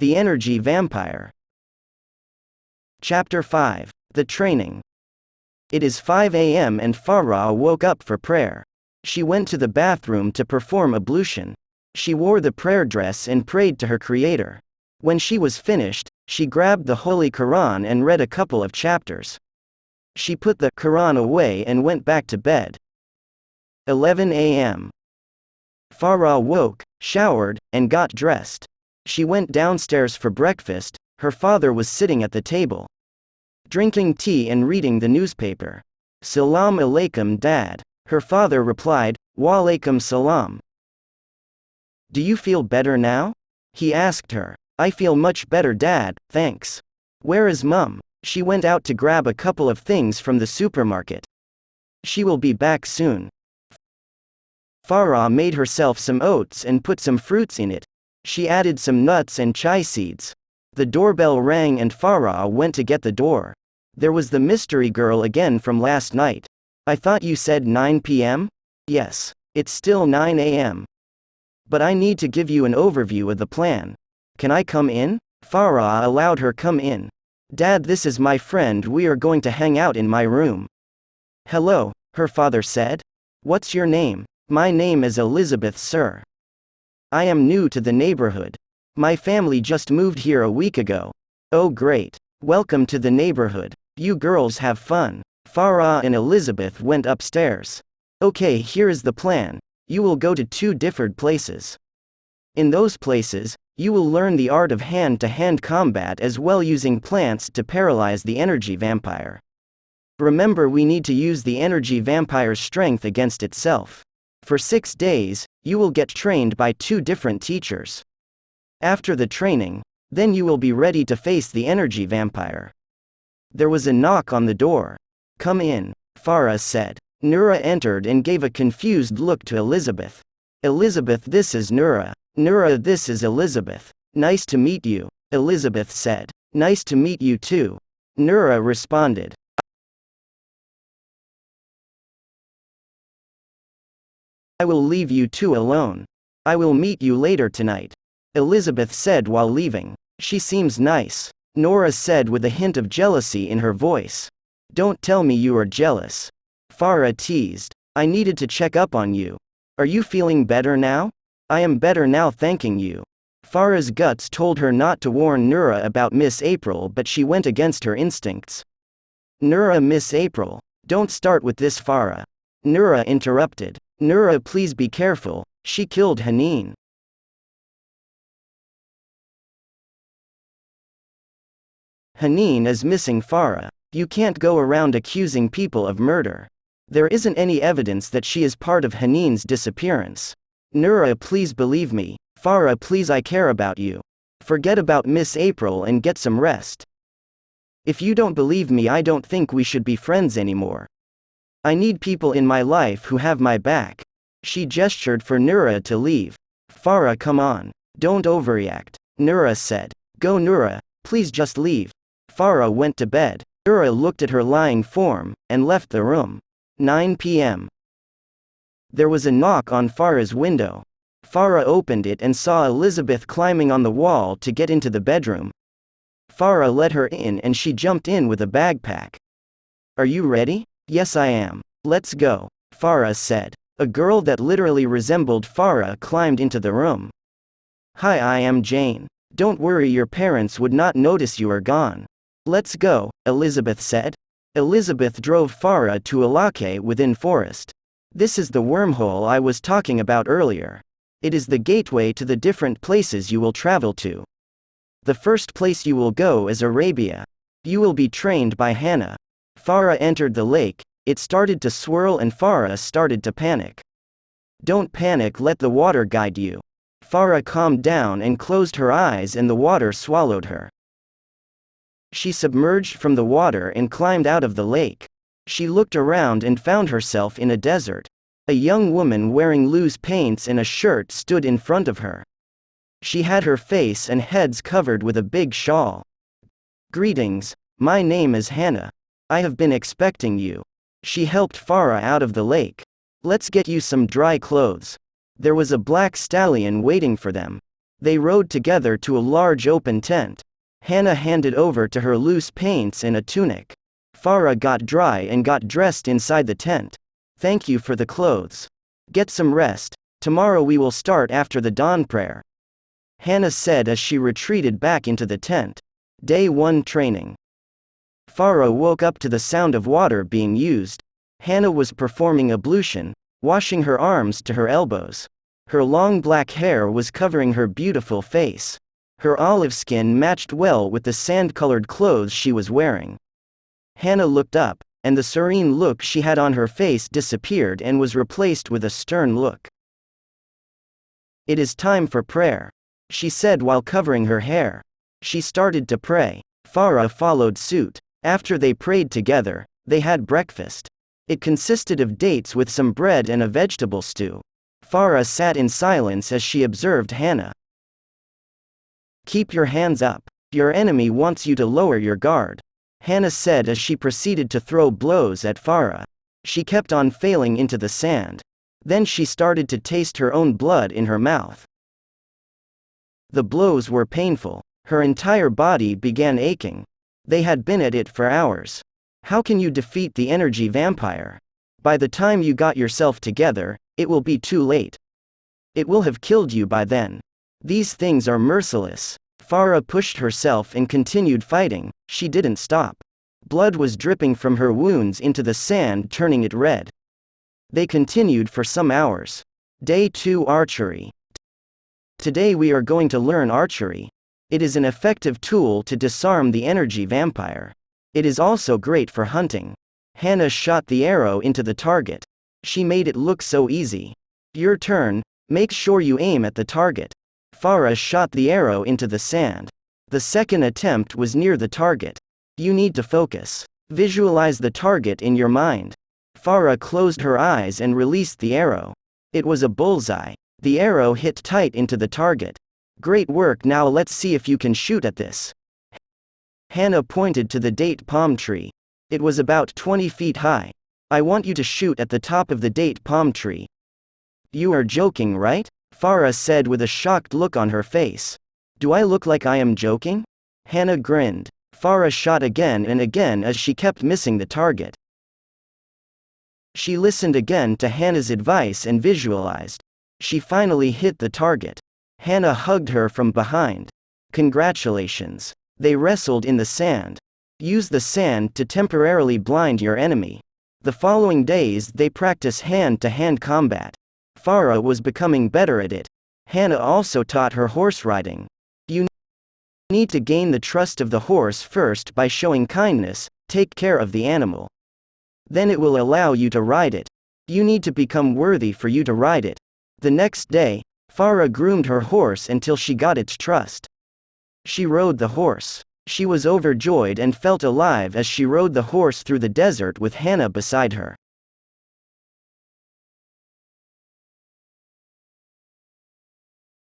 The Energy Vampire. Chapter 5. The Training. It is 5 a.m. and Farah woke up for prayer. She went to the bathroom to perform ablution. She wore the prayer dress and prayed to her Creator. When she was finished, she grabbed the Holy Quran and read a couple of chapters. She put the Quran away and went back to bed. 11 a.m. Farah woke, showered, and got dressed. She went downstairs for breakfast. Her father was sitting at the table, drinking tea and reading the newspaper. "Salam alaikum, Dad." Her father replied, "Wa alaikum salam." "Do you feel better now?" he asked her. "I feel much better, Dad, thanks." "Where is Mum?" "She went out to grab a couple of things from the supermarket. She will be back soon." Farah made herself some oats and put some fruits in it. She added some nuts and chai seeds. The doorbell rang and Farah went to get the door. There was the mystery girl again from last night. "I thought you said 9 p.m.? "Yes. It's still 9 a.m. But I need to give you an overview of the plan. Can I come in?" Farah allowed her come in. "Dad, this is my friend, we are going to hang out in my room." "Hello," her father said. "What's your name?" "My name is Elizabeth, sir. I am new to the neighborhood. My family just moved here a week ago." "Oh great. Welcome to the neighborhood. You girls have fun." Farah and Elizabeth went upstairs. "Okay, here is the plan. You will go to 2 different places. In those places, you will learn the art of hand-to-hand combat as well, using plants to paralyze the energy vampire. Remember, we need to use the energy vampire's strength against itself. For 6 days, you will get trained by 2 different teachers. After the training, then you will be ready to face the energy vampire." There was a knock on the door. "Come in," Farah said. Nura entered and gave a confused look to Elizabeth. "Elizabeth, this is Nura." "Nura, this is Elizabeth." "Nice to meet you," Elizabeth said. "Nice to meet you too," Nura responded. "I will leave you 2 alone. I will meet you later tonight," Elizabeth said while leaving. "She seems nice," Nora said with a hint of jealousy in her voice. "Don't tell me you are jealous," Farah teased. "I needed to check up on you. Are you feeling better now?" "I am better now, thanking you." Farah's guts told her not to warn Nura about Miss April, but she went against her instincts. "Nura, Miss April. Don't start with this, Farah," Nura interrupted. "Nura, please be careful, she killed Haneen." "Haneen is missing, Farah. You can't go around accusing people of murder. There isn't any evidence that she is part of Haneen's disappearance." "Nura, please believe me." "Farah, please, I care about you. Forget about Miss April and get some rest." "If you don't believe me, I don't think we should be friends anymore. I need people in my life who have my back." She gestured for Nura to leave. "Farah, come on. Don't overreact," Nura said. "Go, Nura, please just leave." Farah went to bed. Nura looked at her lying form, and left the room. 9 p.m. There was a knock on Farah's window. Farah opened it and saw Elizabeth climbing on the wall to get into the bedroom. Farah let her in and she jumped in with a backpack. "Are you ready?" "Yes, I am. Let's go," Farah said. A girl that literally resembled Farah climbed into the room. "Hi, I am Jane. Don't worry, your parents would not notice you are gone." "Let's go," Elizabeth said. Elizabeth drove Farah to a lake within forest. "This is the wormhole I was talking about earlier. It is the gateway to the different places you will travel to. The first place you will go is Arabia. You will be trained by Hannah." Farah entered the lake. It started to swirl and Farah started to panic. "Don't panic, let the water guide you." Farah calmed down and closed her eyes and the water swallowed her. She submerged from the water and climbed out of the lake. She looked around and found herself in a desert. A young woman wearing loose paints and a shirt stood in front of her. She had her face and heads covered with a big shawl. "Greetings, my name is Hannah. I have been expecting you." She helped Farah out of the lake. "Let's get you some dry clothes." There was a black stallion waiting for them. They rode together to a large open tent. Hannah handed over to her loose paints and a tunic. Farah got dry and got dressed inside the tent. Thank you for the clothes. Get some rest. Tomorrow we will start after the dawn prayer, Hannah said as she retreated back into the tent. Day 1 training. Farah woke up to the sound of water being used. Hannah was performing ablution, washing her arms to her elbows. Her long black hair was covering her beautiful face. Her olive skin matched well with the sand-colored clothes she was wearing. Hannah looked up, and the serene look she had on her face disappeared and was replaced with a stern look. It is time for prayer, she said while covering her hair. She started to pray. Farah followed suit. After they prayed together, they had breakfast. It consisted of dates with some bread and a vegetable stew. Farah sat in silence as she observed Hannah. Keep your hands up. Your enemy wants you to lower your guard, Hannah said as she proceeded to throw blows at Farah. She kept on failing into the sand. Then she started to taste her own blood in her mouth. The blows were painful. Her entire body began aching. They had been at it for hours. How can you defeat the energy vampire? By the time you got yourself together, it will be too late. It will have killed you by then. These things are merciless. Farah pushed herself and continued fighting. She didn't stop. Blood was dripping from her wounds into the sand, turning it red. They continued for some hours. Day 2 archery. Today we are going to learn archery. It is an effective tool to disarm the energy vampire. It is also great for hunting. Hannah shot the arrow into the target. She made it look so easy. Your turn, make sure you aim at the target. Farah shot the arrow into the sand. The second attempt was near the target. You need to focus. Visualize the target in your mind. Farah closed her eyes and released the arrow. It was a bullseye. The arrow hit tight into the target. Great work, now let's see if you can shoot at this. Hannah pointed to the date palm tree. It was about 20 feet high. I want you to shoot at the top of the date palm tree. You are joking, right? Farah said with a shocked look on her face. Do I look like I am joking? Hannah grinned. Farah shot again and again as she kept missing the target. She listened again to Hannah's advice and visualized. She finally hit the target. Hannah hugged her from behind. Congratulations. They wrestled in the sand. Use the sand to temporarily blind your enemy. The following days they practice hand-to-hand combat. Farah was becoming better at it. Hannah also taught her horse riding. You need to gain the trust of the horse first by showing kindness. Take care of the animal. Then it will allow you to ride it. You need to become worthy for you to ride it. The next day, Farah groomed her horse until she got its trust. She rode the horse. She was overjoyed and felt alive as she rode the horse through the desert with Hannah beside her.